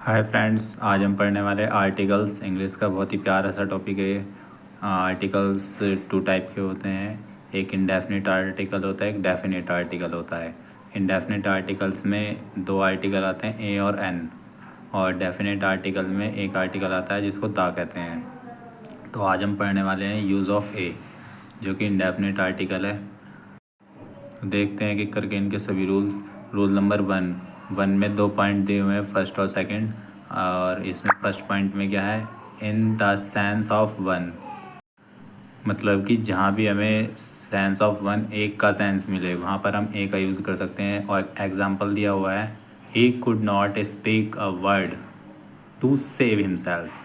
Hi friends, आज हम पढ़ने वाले आर्टिकल्स। इंग्लिश का बहुत ही प्यारा सा टॉपिक है ये। आर्टिकल्स टू टाइप के होते हैं। एक इंडेफिनिट आर्टिकल होता है, एक डेफिनिट आर्टिकल होता है। इंडेफिनिट आर्टिकल्स में दो आर्टिकल आते हैं, ए और एन। और डेफिनिट आर्टिकल में एक आर्टिकल आता है जिसको दा कहते हैं। तो आज हम पढ़ने वाले हैं यूज़ ऑफ ए, जो कि इंडेफिनिट आर्टिकल है। तो देखते हैं कि करके इनके सभी रूल्स। रूल नंबर वन में दो पॉइंट दिए हुए हैं, फर्स्ट और सेकंड। और इसमें फर्स्ट पॉइंट में क्या है, in the sense of one. मतलब कि जहाँ भी हमें सेंस ऑफ वन, एक का सेंस मिले, वहाँ पर हम ए का यूज़ कर सकते हैं। और एग्जांपल दिया हुआ है, he could not speak a word to save himself.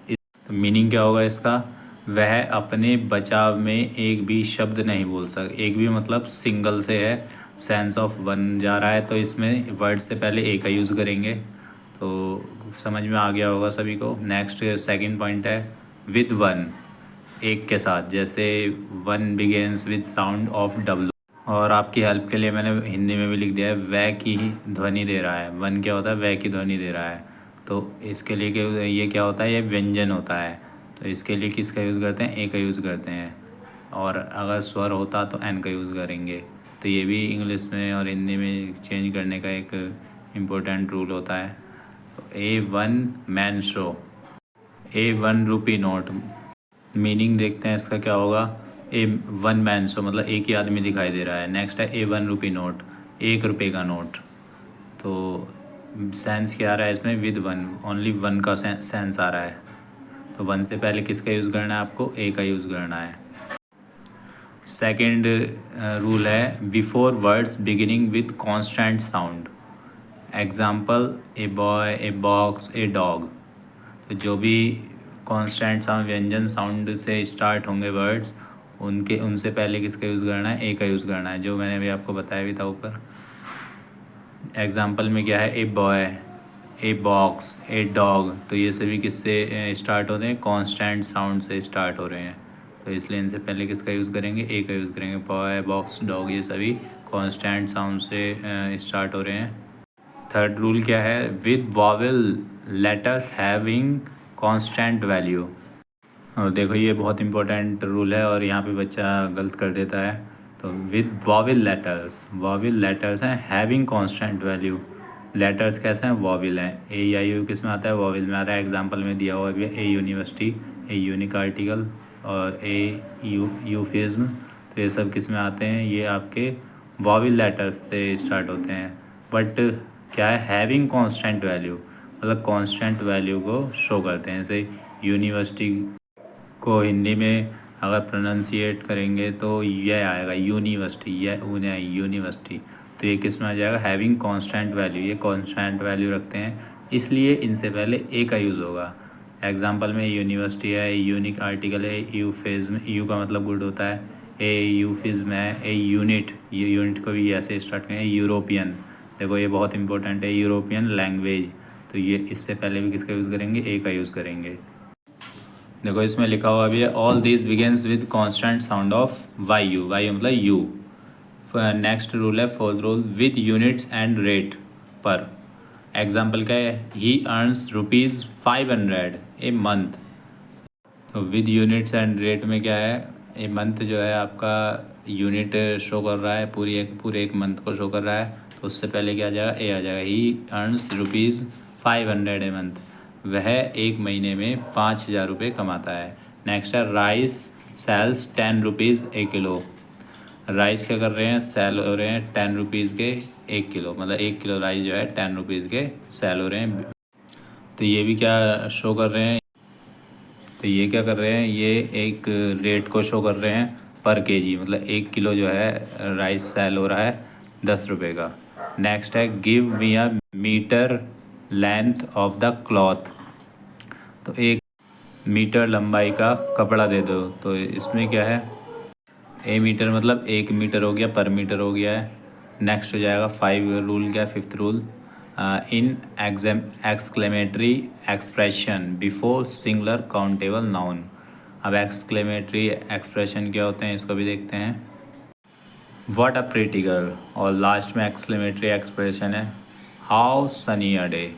तो मीनिंग क्या होगा इसका, वह अपने बचाव में एक भी शब्द नहीं बोल एक भी मतलब सिंगल से है, सेंस ऑफ वन जा रहा है, तो इसमें वर्ड से पहले ए का यूज़ करेंगे। तो समझ में आ गया होगा सभी को। नेक्स्ट सेकंड पॉइंट है विद वन, एक के साथ। जैसे one begins with sound of W. और आपकी हेल्प के लिए मैंने हिंदी में भी लिख दिया है, वह की ध्वनि दे रहा है। वन क्या होता है, वह की ध्वनि दे रहा है। तो इसके लिए ये क्या होता है, ये व्यंजन होता है। तो इसके लिए किसका यूज़ करते हैं, ए का यूज़ करते हैं। और अगर स्वर होता तो एन का यूज़ करेंगे। तो ये भी इंग्लिश में और हिंदी में चेंज करने का एक इम्पोर्टेंट रूल होता है। तो ए वन मैन शो, ए वन रुपी नोट। मीनिंग देखते हैं इसका क्या होगा। ए वन मैन शो मतलब एक ही आदमी दिखाई दे रहा है। नेक्स्ट है ए वन रुपी नोट, एक रुपये का नोट। तो सेंस क्या आ रहा है इसमें, विद वन, ओनली वन का सेंस आ रहा है। तो वन से पहले किसका यूज़ करना है, आपको ए का यूज़ करना है। सेकंड रूल है before words beginning with constant sound. Example, a boy, a box, a dog. तो जो भी कॉन्स्टेंट साउंड, व्यंजन साउंड से स्टार्ट होंगे वर्ड्स, उनसे पहले किसका यूज़ करना है, ए का यूज़ करना है, जो मैंने अभी आपको बताया भी था ऊपर। एग्जाम्पल में क्या है, a boy, a box, a dog. तो ये सभी किससे स्टार्ट होते हैं, कॉन्स्टेंट साउंड से स्टार्ट हो रहे हैं। तो इसलिए इनसे पहले किसका यूज़ करेंगे, ए का यूज़ करेंगे। बॉय, बॉक्स, डॉग, ये सभी कॉन्स्टेंट साउंड से स्टार्ट हो रहे हैं। थर्ड रूल क्या है, with vowel letters having constant value. और देखो ये बहुत इंपॉर्टेंट रूल है और यहाँ पे बच्चा गलत कर देता है। तो विद वॉवेल लेटर्स हैं हैविंग कांस्टेंट वैल्यू। लेटर्स कैसे हैं, वॉवेल हैं। ए आई यू किस में आता है, वॉवेल में आ रहा है। एग्जांपल में दिया हुआ भी है, ए यूनिवर्सिटी, ए यूनिक आर्टिकल, और ए यूफिज्म। तो ये सब किस में आते हैं, ये आपके वॉवेल लेटर्स से स्टार्ट होते हैं। बट क्या है, हैविंग कांस्टेंट वैल्यू, मतलब कांस्टेंट वैल्यू को शो करते हैं। जैसे यूनिवर्सिटी को हिंदी में अगर प्रोनाउंसिएट करेंगे तो यह आएगा यूनिवर्सिटी, यह यूनिवर्सिटी। तो ये किस में आ जाएगा, हैविंग कांस्टेंट वैल्यू। ये कांस्टेंट वैल्यू रखते हैं, इसलिए इनसे पहले ए का यूज़ होगा। एग्जांपल में यूनिवर्सिटी है, यूनिक आर्टिकल है, यूफिज्म, यू का मतलब गुड होता है। ए यूफिज्म है, ए यूनिट, ये यूनिट को भी ऐसे स्टार्ट करें। यूरोपियन, देखो ये बहुत इंपॉर्टेंट है, यूरोपियन लैंग्वेज। तो ये इससे पहले भी किसका यूज़ करेंगे, ए का यूज़ करेंगे। देखो इसमें लिखा हुआ भी है, all this begins with constant sound of Y U, Y मतलब यू। नेक्स्ट रूल है fourth rule, with units and rate पर। एग्जाम्पल क्या है, ही अर्न्स ₹500 ए मंथ। तो विद यूनिट्स एंड रेट में क्या है, ए मंथ जो है आपका यूनिट शो कर रहा है, पूरे एक मंथ को शो कर रहा है। तो उससे पहले क्या आ जाएगा, ए आ जाएगा। ही अर्न्स ₹500 ए मंथ, वह एक महीने में 5,000 रुपये कमाता है। नेक्स्ट है राइस सेल्स ₹10 ए किलो। राइस क्या कर रहे हैं, सेल हो रहे हैं ₹10 के 1 किलो, मतलब 1 किलो राइस जो है ₹10 के सेल हो रहे हैं। तो ये भी क्या शो कर रहे हैं, तो ये क्या कर रहे हैं, ये एक रेट को शो कर रहे हैं पर केजी, मतलब 1 किलो जो है राइस सेल हो रहा है ₹10 का। नेक्स्ट है give me a metre length of the cloth. तो 1 मीटर लंबाई का कपड़ा दे दो। तो इसमें क्या है, ए मीटर मतलब 1 मीटर हो गया, पर मीटर हो गया है। नेक्स्ट हो जाएगा फाइव रूल, क्या fifth rule, in exclamatory expression before singular countable noun. अब एक्सक्लेमेटरी एक्सप्रेशन क्या होते हैं, इसको भी देखते हैं। व्हाट अ प्रीटी गर्ल, और लास्ट में एक्सक्लेमेटरी एक्सप्रेशन है हाउ सनी अ डे।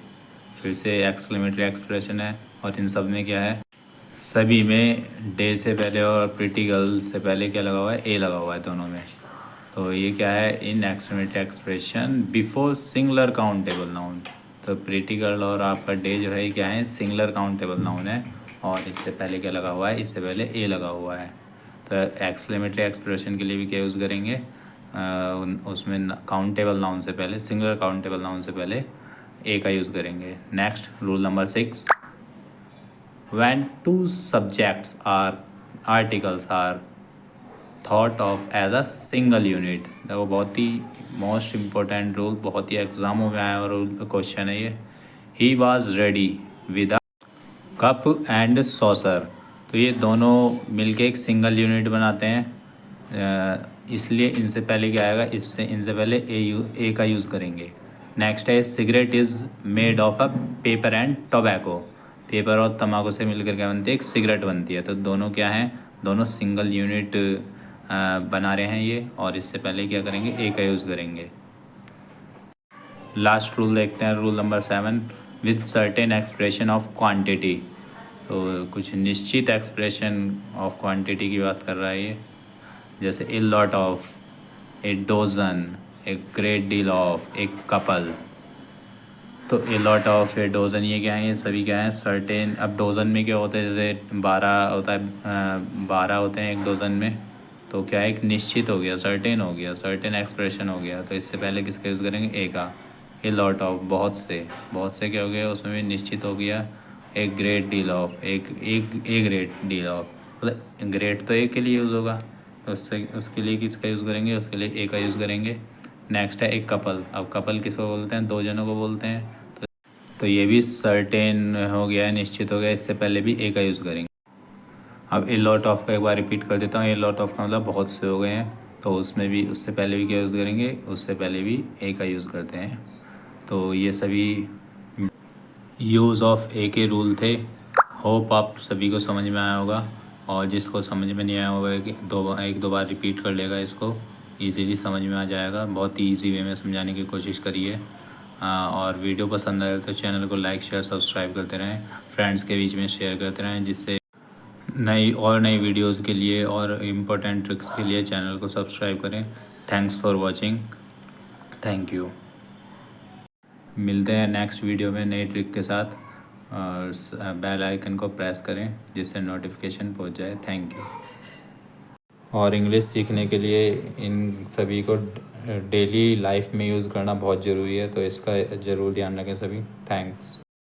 फिर से एक्सक्लेमेटरी एक्सप्रेशन है, और इन सब में क्या है, सभी में डे से पहले और प्रिटी गर्ल से पहले क्या लगा हुआ है, ए लगा हुआ है दोनों में। तो ये क्या है, in exclamatory expression before singular countable noun. तो प्रिटी गर्ल और आपका डे जो है क्या है, सिंगुलर काउंटेबल नाउन है, और इससे पहले क्या लगा हुआ है, इससे पहले ए लगा हुआ है। तो एक्सक्लेमेटरी एक्सप्रेशन के लिए भी क्या यूज़ करेंगे, उसमें काउंटेबल नाउन से पहले, सिंगुलर काउंटेबल नाउन से पहले ए का यूज़ करेंगे। Next rule number 6, when two subjects are articles are thought of as a single unit। देखो बहुत ही मोस्ट इम्पोर्टेंट रूल, बहुत ही एग्जामों में आया और क्वेश्चन है ये। He was ready with a cup and saucer. तो ये दोनों मिलके एक सिंगल यूनिट बनाते हैं, इसलिए इनसे पहले क्या आएगा, इनसे पहले ए का यूज़ करेंगे। नेक्स्ट है cigarette is made of a paper and tobacco. Paper और तम्बाकू से मिलकर क्या बनती है, एक सिगरेट बनती है। तो दोनों क्या हैं, दोनों सिंगल यूनिट बना रहे हैं ये, और इससे पहले क्या करेंगे, ए का यूज़ करेंगे। लास्ट रूल देखते हैं, rule number 7, with certain expression of quantity. तो कुछ निश्चित एक्सप्रेशन ऑफ क्वांटिटी की बात कर रहा है ये, जैसे a lot of, a dozen, a great deal of, a couple. तो a lot of, a dozen, ये क्या है, ये सभी क्या है, सर्टेन। अब डोजन में क्या होता है, जैसे 12 होता है, 12 होते हैं एक डोजन में, तो क्या है, एक निश्चित हो गया, सर्टेन हो गया, सर्टेन एक्सप्रेशन हो गया। तो इससे पहले किसका यूज़ करेंगे, ए का। ए लॉट ऑफ, बहुत से, बहुत से क्या हो गया, उसमें भी निश्चित हो गया। एक ग्रेट डील ऑफ, एक एक ए ग्रेट डील ऑफ, मतलब ग्रेट तो ए के लिए यूज़ होगा, तो उसके लिए किसका यूज़ करेंगे, उसके लिए ए का यूज़ करेंगे। नेक्स्ट है एक कपल। अब कपल किसको बोलते हैं, दो जनों को बोलते हैं। तो ये भी सर्टेन हो गया है, निश्चित हो गया, इससे पहले भी ए का यूज़ करेंगे। अब ए लॉट ऑफ का एक बार रिपीट कर देता हूँ। ए लॉट ऑफ का मतलब बहुत से हो गए हैं, तो उसमें भी, उससे पहले भी क्या यूज़ करेंगे, उससे पहले भी ए का यूज़ करते हैं। तो ये सभी यूज़ ऑफ ए के रूल थे। होप आप सभी को समझ में आया होगा, और जिसको समझ में नहीं आया होगा कि एक दो बार रिपीट कर लेगा, इसको ईज़िली समझ में आ जाएगा। बहुत ही ईजी वे में समझाने की कोशिश करिए। और वीडियो पसंद आए तो चैनल को लाइक शेयर सब्सक्राइब करते रहें, फ्रेंड्स के बीच में शेयर करते रहें, जिससे नई वीडियोस के लिए और इम्पोर्टेंट ट्रिक्स के लिए चैनल को सब्सक्राइब करें। Thanks for watching, thank you. मिलते हैं नेक्स्ट वीडियो में नई ट्रिक के साथ, और बेल आइकन को प्रेस करें जिससे नोटिफिकेशन पहुंच जाए। Thank you. और इंग्लिश सीखने के लिए इन सभी को डेली लाइफ में यूज़ करना बहुत ज़रूरी है, तो इसका ज़रूर ध्यान रखें सभी। थैंक्स।